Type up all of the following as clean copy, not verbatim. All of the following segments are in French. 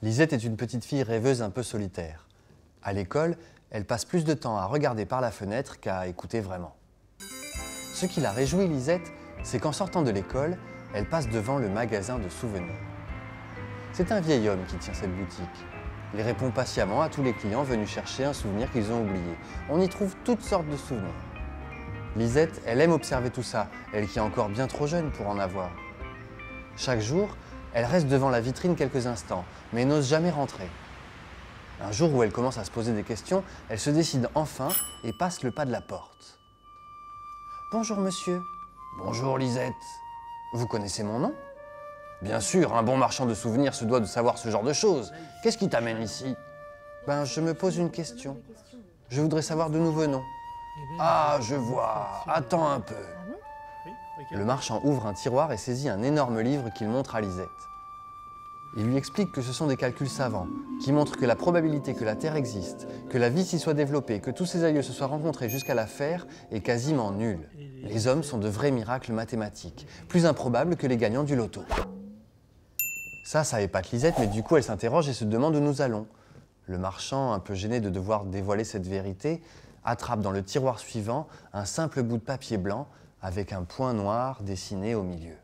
Lisette est une petite fille rêveuse un peu solitaire. À l'école, elle passe plus de temps à regarder par la fenêtre qu'à écouter vraiment. Ce qui la réjouit, Lisette, c'est qu'en sortant de l'école, elle passe devant le magasin de souvenirs. C'est un vieil homme qui tient cette boutique. Il répond patiemment à tous les clients venus chercher un souvenir qu'ils ont oublié. On y trouve toutes sortes de souvenirs. Lisette, elle aime observer tout ça, elle qui est encore bien trop jeune pour en avoir. Chaque jour, elle reste devant la vitrine quelques instants, mais n'ose jamais rentrer. Un jour où elle commence à se poser des questions, elle se décide enfin et passe le pas de la porte. « Bonjour monsieur. »« Bonjour Lisette. Vous connaissez mon nom ?»« Bien sûr, un bon marchand de souvenirs se doit de savoir ce genre de choses. Qu'est-ce qui t'amène ici ?»« Ben, je me pose une question. Je voudrais savoir d'où nous venons. »« Ah, je vois. Attends un peu. » Le marchand ouvre un tiroir et saisit un énorme livre qu'il montre à Lisette. Il lui explique que ce sont des calculs savants, qui montrent que la probabilité que la Terre existe, que la vie s'y soit développée, que tous ses aïeux se soient rencontrés jusqu'à la faire est quasiment nulle. Les hommes sont de vrais miracles mathématiques, plus improbables que les gagnants du loto. Ça épate Lisette, mais du coup elle s'interroge et se demande où nous allons. Le marchand, un peu gêné de devoir dévoiler cette vérité, attrape dans le tiroir suivant un simple bout de papier blanc avec un point noir dessiné au milieu.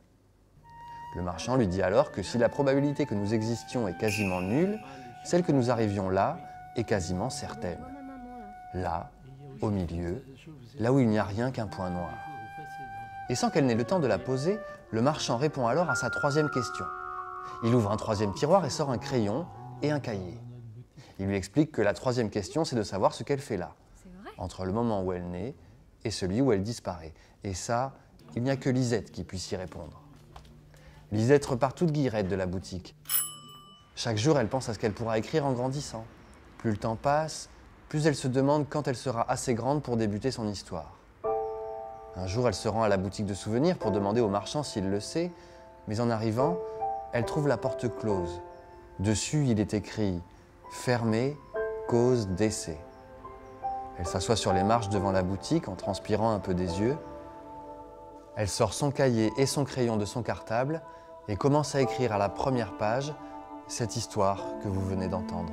Le marchand lui dit alors que si la probabilité que nous existions est quasiment nulle, celle que nous arrivions là est quasiment certaine. Là, au milieu, là où il n'y a rien qu'un point noir. Et sans qu'elle n'ait le temps de la poser, le marchand répond alors à sa troisième question. Il ouvre un troisième tiroir et sort un crayon et un cahier. Il lui explique que la troisième question, c'est de savoir ce qu'elle fait là, entre le moment où elle naît et celui où elle disparaît. Et ça, il n'y a que Lisette qui puisse y répondre. Lisette repart toute guillerette de la boutique. Chaque jour, elle pense à ce qu'elle pourra écrire en grandissant. Plus le temps passe, plus elle se demande quand elle sera assez grande pour débuter son histoire. Un jour, elle se rend à la boutique de souvenirs pour demander au marchand s'il le sait, mais en arrivant, elle trouve la porte close. Dessus, il est écrit « Fermé, cause décès ». Elle s'assoit sur les marches devant la boutique en transpirant un peu des yeux. Elle sort son cahier et son crayon de son cartable et commence à écrire à la première page cette histoire que vous venez d'entendre.